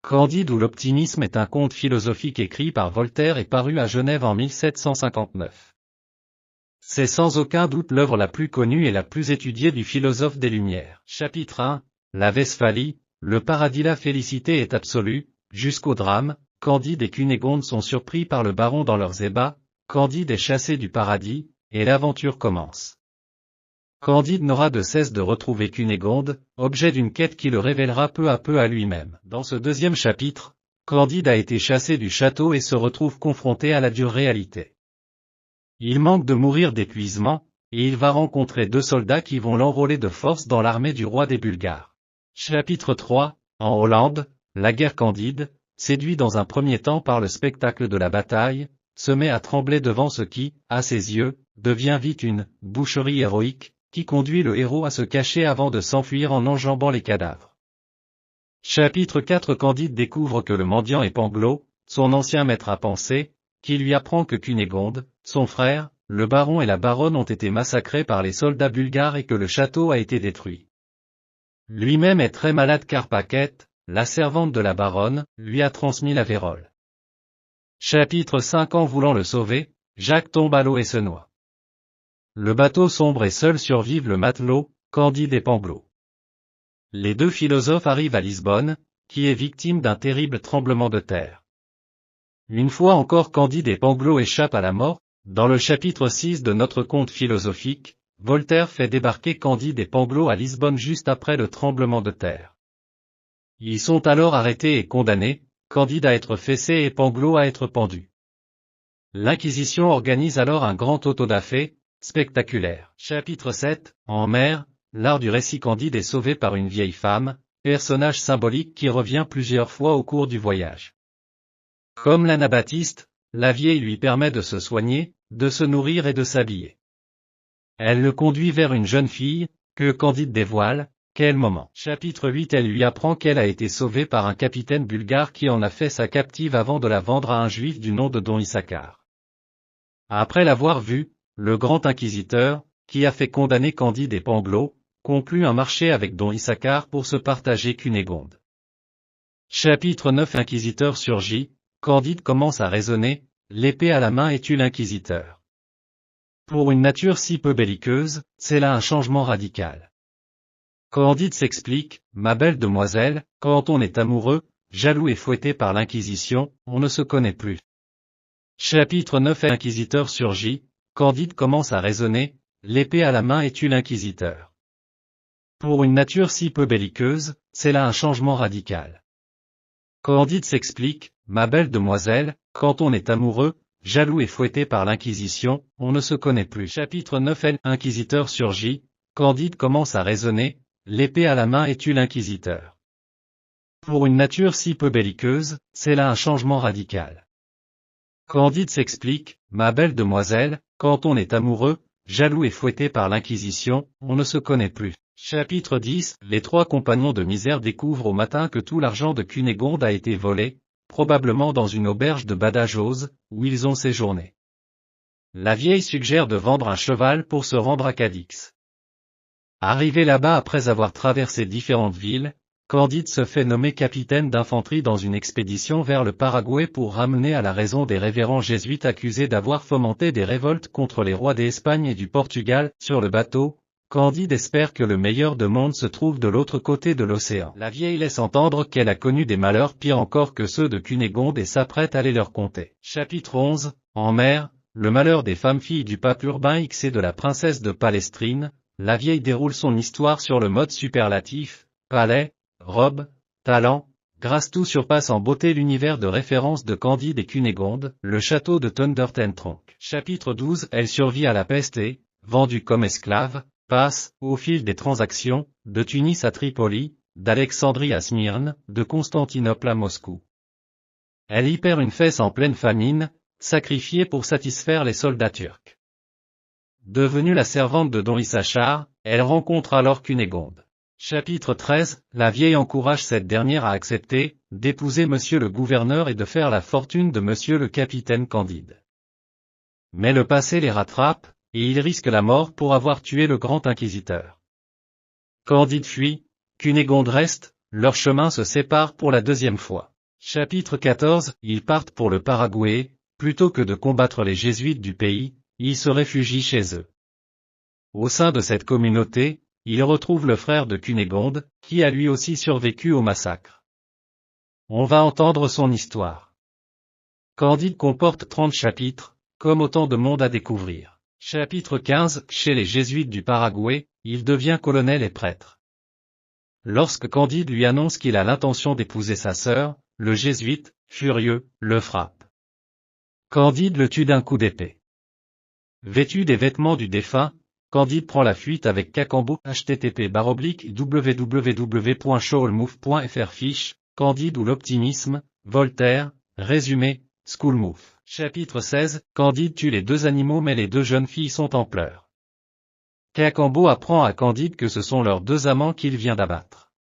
Candide ou l'optimisme est un conte philosophique écrit par Voltaire et paru à Genève en 1759. C'est sans aucun doute l'œuvre la plus connue et la plus étudiée du philosophe des Lumières. Chapitre 1. La Westphalie, le paradis. La félicité est absolue, jusqu'au drame. Candide et Cunégonde sont surpris par le baron dans leurs ébats, Candide est chassé du paradis, et l'aventure commence. Candide n'aura de cesse de retrouver Cunégonde, objet d'une quête qui le révélera peu à peu à lui-même. Dans ce deuxième chapitre, Candide a été chassé du château et se retrouve confronté à la dure réalité. Il manque de mourir d'épuisement, et il va rencontrer deux soldats qui vont l'enrôler de force dans l'armée du roi des Bulgares. Chapitre 3. En Hollande, la guerre. Candide, séduit dans un premier temps par le spectacle de la bataille, se met à trembler devant ce qui, à ses yeux, devient vite une boucherie héroïque, qui conduit le héros à se cacher avant de s'enfuir en enjambant les cadavres. Chapitre 4. Candide découvre que le mendiant est Pangloss, son ancien maître à penser, qui lui apprend que Cunégonde, son frère, le baron et la baronne ont été massacrés par les soldats bulgares et que le château a été détruit. Lui-même est très malade car Paquette, la servante de la baronne, lui a transmis la vérole. Chapitre 5. En voulant le sauver, Jacques tombe à l'eau et se noie. Le bateau sombre et seul survivent le matelot, Candide et Pangloss. Les deux philosophes arrivent à Lisbonne, qui est victime d'un terrible tremblement de terre. Une fois encore Candide et Pangloss échappent à la mort. Dans le chapitre 6 de notre conte philosophique, Voltaire fait débarquer Candide et Pangloss à Lisbonne juste après le tremblement de terre. Ils sont alors arrêtés et condamnés, Candide à être fessé et Pangloss à être pendu. L'Inquisition organise alors un grand auto-da-fé, spectaculaire. Chapitre 7. En mer, l'art du récit. Candide est sauvé par une vieille femme, personnage symbolique qui revient plusieurs fois au cours du voyage. Comme l'anabaptiste, la vieille lui permet de se soigner, de se nourrir et de s'habiller. Elle le conduit vers une jeune fille, que Candide dévoile. Quel moment. Chapitre 8. Elle lui apprend qu'elle a été sauvée par un capitaine bulgare qui en a fait sa captive avant de la vendre à un juif du nom de Don Issachar. Après l'avoir vue, le grand inquisiteur, qui a fait condamner Candide et Pangloss, conclut un marché avec Don Issachar pour se partager Cunégonde. Chapitre 9. L'inquisiteur surgit, Candide commence à raisonner, l'épée à la main et tue l'inquisiteur. Pour une nature si peu belliqueuse, c'est là un changement radical. Candide s'explique, ma belle demoiselle, quand on est amoureux, jaloux et fouetté par l'inquisition, on ne se connaît plus. Chapitre 9. L'inquisiteur surgit, Candide commence à raisonner, l'épée à la main et tue l'inquisiteur. Pour une nature si peu belliqueuse, c'est là un changement radical. Candide s'explique, ma belle demoiselle, quand on est amoureux, jaloux et fouetté par l'inquisition, on ne se connaît plus. Chapitre 9. L'inquisiteur surgit, Candide commence à raisonner, l'épée à la main et tue l'inquisiteur. Pour une nature si peu belliqueuse, c'est là un changement radical. Candide s'explique, ma belle demoiselle, quand on est amoureux, jaloux et fouetté par l'inquisition, on ne se connaît plus. Chapitre 10. Les trois compagnons de misère découvrent au matin que tout l'argent de Cunégonde a été volé, probablement dans une auberge de Badajoz, où ils ont séjourné. La vieille suggère de vendre un cheval pour se rendre à Cadix. Arrivé là-bas après avoir traversé différentes villes, Candide se fait nommer capitaine d'infanterie dans une expédition vers le Paraguay pour ramener à la raison des révérends jésuites accusés d'avoir fomenté des révoltes contre les rois d'Espagne et du Portugal. Sur le bateau, Candide espère que le meilleur de monde se trouve de l'autre côté de l'océan. La vieille laisse entendre qu'elle a connu des malheurs pires encore que ceux de Cunégonde et s'apprête à les leur conter. Chapitre 11. En mer, le malheur des femmes filles du pape Urbain X et de la princesse de Palestrine. La vieille déroule son histoire sur le mode superlatif, palais, robe, talent, grâce. Tout surpasse en beauté l'univers de référence de Candide et Cunégonde, le château de Thundertentronck. Chapitre 12. Elle survit à la peste et, vendue comme esclave, passe, au fil des transactions, de Tunis à Tripoli, d'Alexandrie à Smyrne, de Constantinople à Moscou. Elle y perd une fesse en pleine famine, sacrifiée pour satisfaire les soldats turcs. Devenue la servante de Don Issachar, elle rencontre alors Cunégonde. Chapitre 13. La vieille encourage cette dernière à accepter, d'épouser monsieur le gouverneur et de faire la fortune de monsieur le capitaine Candide. Mais le passé les rattrape, et ils risquent la mort pour avoir tué le grand inquisiteur. Candide fuit, Cunégonde reste, leurs chemins se séparent pour la deuxième fois. Chapitre 14. Ils partent pour le Paraguay, plutôt que de combattre les jésuites du pays, ils se réfugient chez eux. Au sein de cette communauté, ils retrouvent le frère de Cunégonde, qui a lui aussi survécu au massacre. On va entendre son histoire. Candide comporte 30 chapitres, comme autant de monde à découvrir. Chapitre 15. Chez les jésuites du Paraguay, il devient colonel et prêtre. Lorsque Candide lui annonce qu'il a l'intention d'épouser sa sœur, le jésuite, furieux, le frappe. Candide le tue d'un coup d'épée. Vêtu des vêtements du défunt, Candide prend la fuite avec Cacambo. http://www.showalmove.fr Fiche, Candide ou l'optimisme, Voltaire, résumé, Schoolmove. Chapitre 16. Candide tue les deux animaux mais les deux jeunes filles sont en pleurs. Cacambo apprend à Candide que ce sont leurs deux amants qu'il vient d'abattre.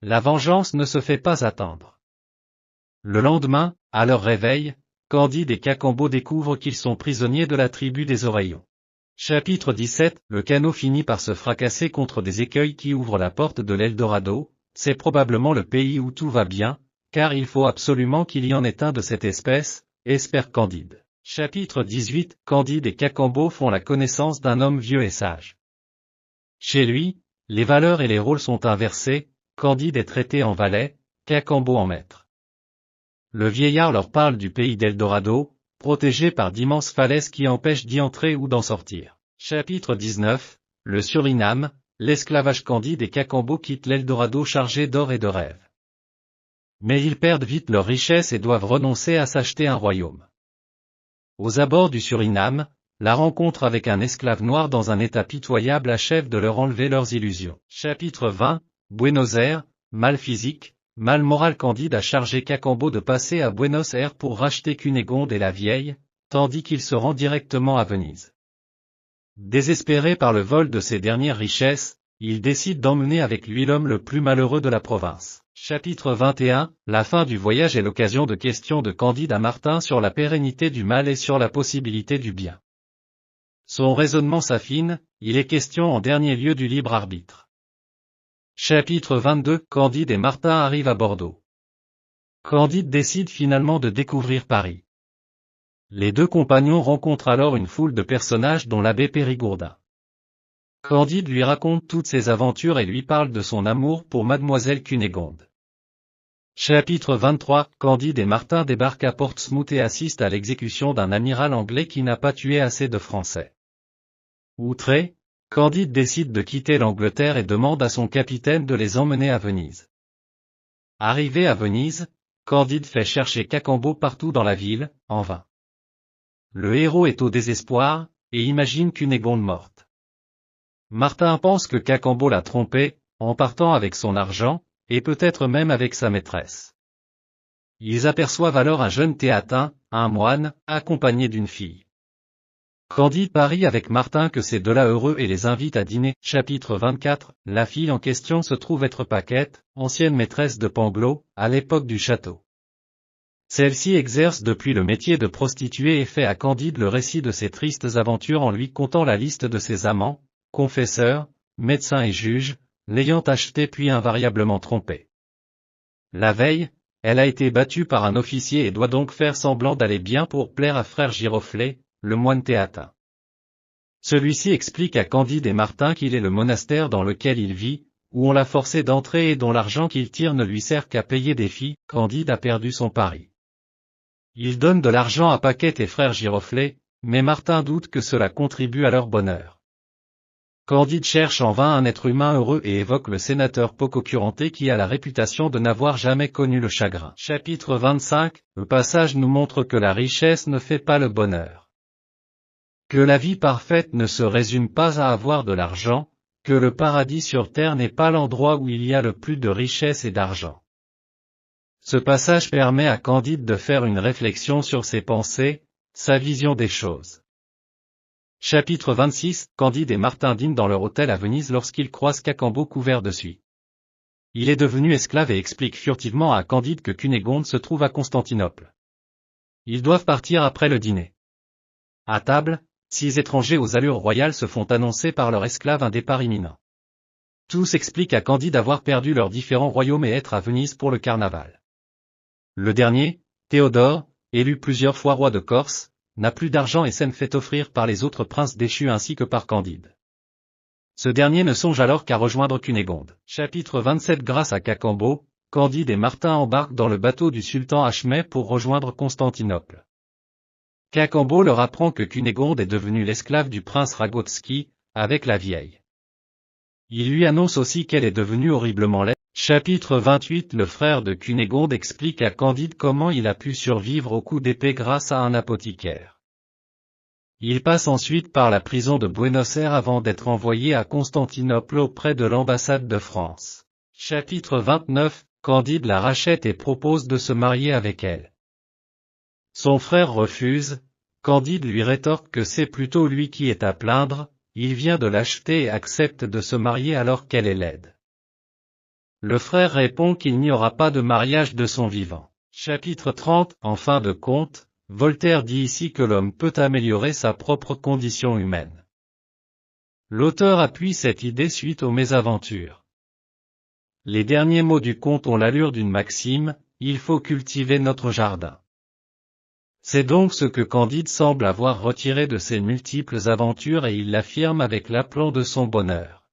La vengeance ne se fait pas attendre. Le lendemain, à leur réveil, Candide et Cacambo découvrent qu'ils sont prisonniers de la tribu des Oreillons. Chapitre 17. Le canot finit par se fracasser contre des écueils qui ouvrent la porte de l'Eldorado. C'est probablement le pays où tout va bien, car il faut absolument qu'il y en ait un de cette espèce, espère Candide. Chapitre 18. Candide et Cacambo font la connaissance d'un homme vieux et sage. Chez lui, les valeurs et les rôles sont inversés, Candide est traité en valet, Cacambo en maître. Le vieillard leur parle du pays d'Eldorado, protégé par d'immenses falaises qui empêchent d'y entrer ou d'en sortir. Chapitre 19. Le Suriname, l'esclavage. Candide et Cacambo quittent l'Eldorado chargés d'or et de rêves. Mais ils perdent vite leur richesse et doivent renoncer à s'acheter un royaume. Aux abords du Suriname, la rencontre avec un esclave noir dans un état pitoyable achève de leur enlever leurs illusions. Chapitre 20. Buenos Aires, mal physique, mal moral. Candide a chargé Cacambo de passer à Buenos Aires pour racheter Cunégonde et la vieille, tandis qu'il se rend directement à Venise. Désespéré par le vol de ses dernières richesses, il décide d'emmener avec lui l'homme le plus malheureux de la province. Chapitre 21. La fin du voyage est l'occasion de questions de Candide à Martin sur la pérennité du mal et sur la possibilité du bien. Son raisonnement s'affine, il est question en dernier lieu du libre arbitre. Chapitre 22. Candide et Martin arrivent à Bordeaux. Candide décide finalement de découvrir Paris. Les deux compagnons rencontrent alors une foule de personnages dont l'abbé Périgourdin. Candide lui raconte toutes ses aventures et lui parle de son amour pour mademoiselle Cunégonde. Chapitre 23. Candide et Martin débarquent à Portsmouth et assistent à l'exécution d'un amiral anglais qui n'a pas tué assez de Français. Outré, Candide décide de quitter l'Angleterre et demande à son capitaine de les emmener à Venise. Arrivé à Venise, Candide fait chercher Cacambo partout dans la ville, en vain. Le héros est au désespoir, et imagine Cunégonde morte. Martin pense que Cacambo l'a trompé, en partant avec son argent, et peut-être même avec sa maîtresse. Ils aperçoivent alors un jeune théatin, un moine, accompagné d'une fille. Candide parie avec Martin que ces deux-là heureux et les invite à dîner. Chapitre 24. La fille en question se trouve être Paquette, ancienne maîtresse de Pangloss, à l'époque du château. Celle-ci exerce depuis le métier de prostituée et fait à Candide le récit de ses tristes aventures en lui contant la liste de ses amants, confesseurs, médecins et juges, l'ayant acheté puis invariablement trompé. La veille, elle a été battue par un officier et doit donc faire semblant d'aller bien pour plaire à frère Giroflée, le moine théatin. Celui-ci explique à Candide et Martin qu'il est le monastère dans lequel il vit, où on l'a forcé d'entrer et dont l'argent qu'il tire ne lui sert qu'à payer des filles. Candide a perdu son pari. Il donne de l'argent à Paquette et frère Giroflée, mais Martin doute que cela contribue à leur bonheur. Candide cherche en vain un être humain heureux et évoque le sénateur Pococurante qui a la réputation de n'avoir jamais connu le chagrin. Chapitre 25. Le passage nous montre que la richesse ne fait pas le bonheur. Que la vie parfaite ne se résume pas à avoir de l'argent, que le paradis sur terre n'est pas l'endroit où il y a le plus de richesse et d'argent. Ce passage permet à Candide de faire une réflexion sur ses pensées, sa vision des choses. Chapitre 26. Candide et Martin dînent dans leur hôtel à Venise lorsqu'ils croisent Cacambo couvert de suie. Il est devenu esclave et explique furtivement à Candide que Cunégonde se trouve à Constantinople. Ils doivent partir après le dîner. À table, 6 étrangers aux allures royales se font annoncer par leur esclave un départ imminent. Tous expliquent à Candide avoir perdu leurs différents royaumes et être à Venise pour le carnaval. Le dernier, Théodore, élu plusieurs fois roi de Corse, n'a plus d'argent et s'aime fait offrir par les autres princes déchus ainsi que par Candide. Ce dernier ne songe alors qu'à rejoindre Cunégonde. Chapitre 27. Grâce à Cacambo, Candide et Martin embarquent dans le bateau du sultan Achmet pour rejoindre Constantinople. Cacambo leur apprend que Cunégonde est devenue l'esclave du prince Ragotski, avec la vieille. Il lui annonce aussi qu'elle est devenue horriblement laide. Chapitre 28. Le frère de Cunégonde explique à Candide comment il a pu survivre au coup d'épée grâce à un apothicaire. Il passe ensuite par la prison de Buenos Aires avant d'être envoyé à Constantinople auprès de l'ambassade de France. Chapitre 29. Candide la rachète et propose de se marier avec elle. Son frère refuse, Candide lui rétorque que c'est plutôt lui qui est à plaindre, il vient de l'acheter et accepte de se marier alors qu'elle est laide. Le frère répond qu'il n'y aura pas de mariage de son vivant. Chapitre 30. En fin de compte, Voltaire dit ici que l'homme peut améliorer sa propre condition humaine. L'auteur appuie cette idée suite aux mésaventures. Les derniers mots du conte ont l'allure d'une maxime, il faut cultiver notre jardin. C'est donc ce que Candide semble avoir retiré de ses multiples aventures et il l'affirme avec l'aplomb de son bonheur.